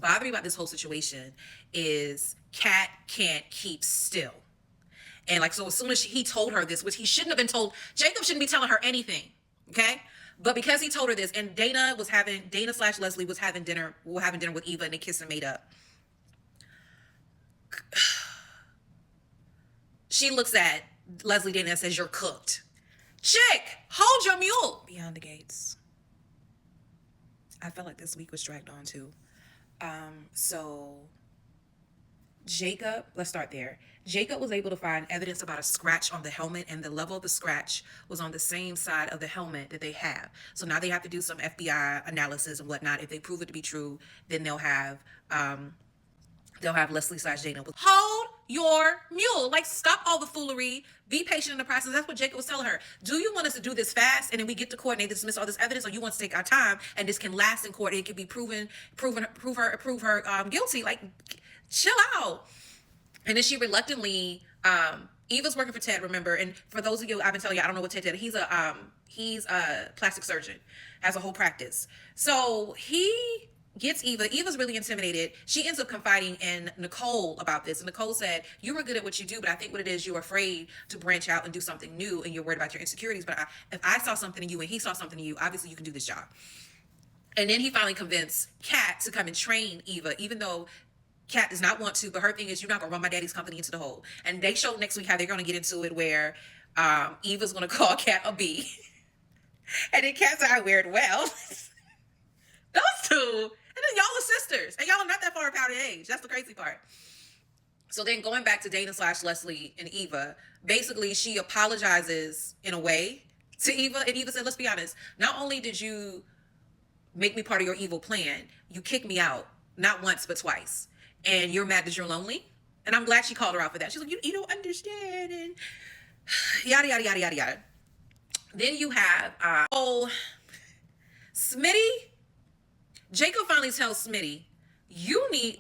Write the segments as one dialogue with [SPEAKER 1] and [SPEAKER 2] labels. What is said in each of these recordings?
[SPEAKER 1] bothered me about this whole situation is Kat can't keep still. And like, so as soon as he told her this, which he shouldn't have been told, Jacob shouldn't be telling her anything. Okay. But because he told her this, and Dana slash Leslie was having dinner with Eva, and they kissed and made up. She looks at Leslie Dana and says, "You're cooked. Chick, hold your mule." Beyond the Gates. I felt like this week was dragged on too. So Jacob, let's start there. Jacob was able to find evidence about a scratch on the helmet, and the level of the scratch was on the same side of the helmet that they have. So now they have to do some FBI analysis and whatnot. If they prove it to be true, then they'll have Leslie slash Dana. Hold your mule. Like, stop all the foolery. Be patient in the process. That's what Jacob was telling her. Do you want us to do this fast and then we get to court and they dismiss all this evidence, or you want to take our time and this can last in court and it can be prove her guilty? Like, chill out. And then she reluctantly, Eva's working for Ted, remember? And for those of you, I've been telling you, I don't know what Ted did. He's a plastic surgeon, has a whole practice. So he gets Eva. Eva's really intimidated. She ends up confiding in Nicole about this. And Nicole said, "You were good at what you do, but I think what it is, you're afraid to branch out and do something new, and you're worried about your insecurities. But if I saw something in you and he saw something in you, obviously you can do this job." And then he finally convinced Kat to come and train Eva, even though Kat does not want to, but her thing is, "You're not gonna run my daddy's company into the hole." And they show next week how they're gonna get into it, where Eva's gonna call Kat a B. And then Kat's like, "I wear it well." Those two. And then y'all are sisters. And y'all are not that far apart in age. That's the crazy part. So then going back to Dana slash Leslie and Eva, basically she apologizes in a way to Eva. And Eva said, "Let's be honest. Not only did you make me part of your evil plan, you kicked me out. Not once, but twice. And you're mad that you're lonely." And I'm glad she called her out for that. She's like, you don't understand. And yada, yada, yada, yada, yada. Then you have, Smitty. Jacob finally tells Smitty,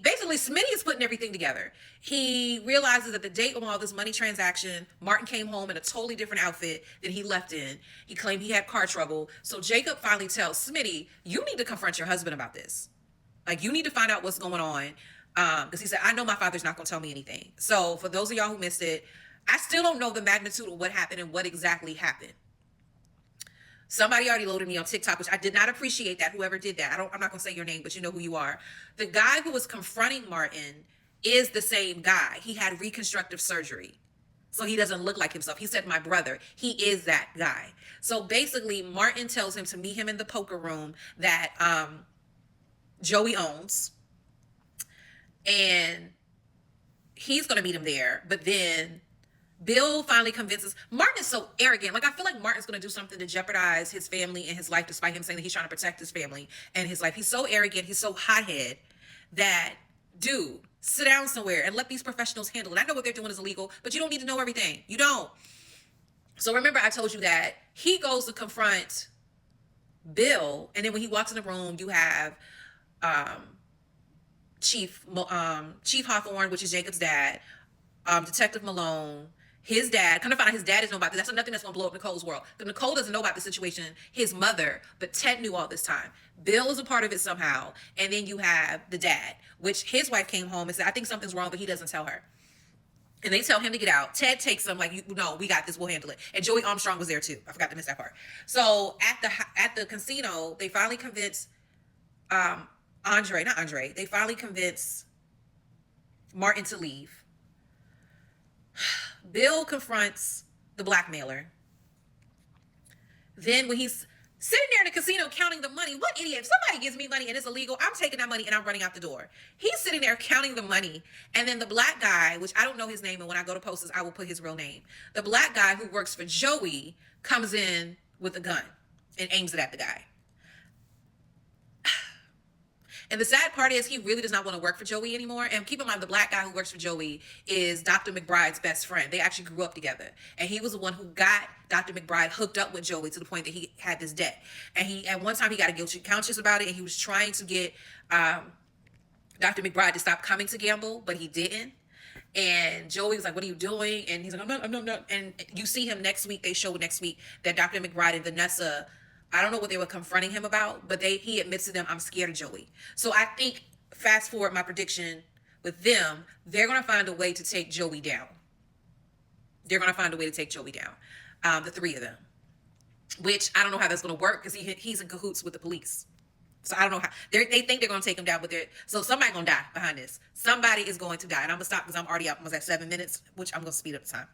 [SPEAKER 1] basically Smitty is putting everything together. He realizes that the date on all this money transaction, Martin came home in a totally different outfit than he left in. He claimed he had car trouble. So Jacob finally tells Smitty, "You need to confront your husband about this. Like, you need to find out what's going on." Because he said, "I know my father's not going to tell me anything." So for those of y'all who missed it, I still don't know the magnitude of what happened and what exactly happened. Somebody already loaded me on TikTok, which I did not appreciate that. Whoever did that, I'm not going to say your name, but you know who you are. The guy who was confronting Martin is the same guy. He had reconstructive surgery, so he doesn't look like himself. He said, "My brother." He is that guy. So basically, Martin tells him to meet him in the poker room that Joey owns, and he's going to meet him there. But then Bill finally convinces. Martin is so arrogant. Like, I feel like Martin's going to do something to jeopardize his family and his life, despite him saying that he's trying to protect his family and his life. He's so arrogant. He's so hothead that, dude, sit down somewhere and let these professionals handle it. I know what they're doing is illegal, but you don't need to know everything. You don't. So remember, I told you that he goes to confront Bill, and then when he walks in the room, you have Chief Hawthorne, which is Jacob's dad, Detective Malone, his dad. Kind of find out his dad doesn't know about this. That's nothing that's going to blow up Nicole's world. But Nicole doesn't know about the situation, his mother, but Ted knew all this time. Bill is a part of it somehow. And then you have the dad, which his wife came home and said, "I think something's wrong," but he doesn't tell her. And they tell him to get out. Ted takes them like, "No, we got this. We'll handle it." And Joey Armstrong was there too. I forgot to miss that part. So at the casino, they finally convince They finally convince Martin to leave. Bill confronts the blackmailer. Then when he's sitting there in the casino counting the money, what idiot? If somebody gives me money and it's illegal, I'm taking that money and I'm running out the door. He's sitting there counting the money. And then the black guy, which I don't know his name, and when I go to post this, I will put his real name. The black guy who works for Joey comes in with a gun and aims it at the guy. And the sad part is he really does not want to work for Joey anymore. And keep in mind, the black guy who works for Joey is Dr. McBride's best friend. They actually grew up together. And he was the one who got Dr. McBride hooked up with Joey to the point that he had this debt. And at one time he got a guilty conscience about it. And he was trying to get Dr. McBride to stop coming to gamble, but he didn't. And Joey was like, "What are you doing?" And he's like, I'm not. And you see him next week. They show next week that Dr. McBride and Vanessa, I don't know what they were confronting him about, but he admits to them, "I'm scared of Joey." So I think fast forward my prediction with them, they're going to find a way to take Joey down. They're going to find a way to take Joey down. The three of them. Which I don't know how that's going to work because he's in cahoots with the police. So I don't know how they think they're going to take him down, but so somebody's going to die behind this. Somebody is going to die, and I'm going to stop because I'm already up. I was at 7 minutes, which I'm going to speed up the time.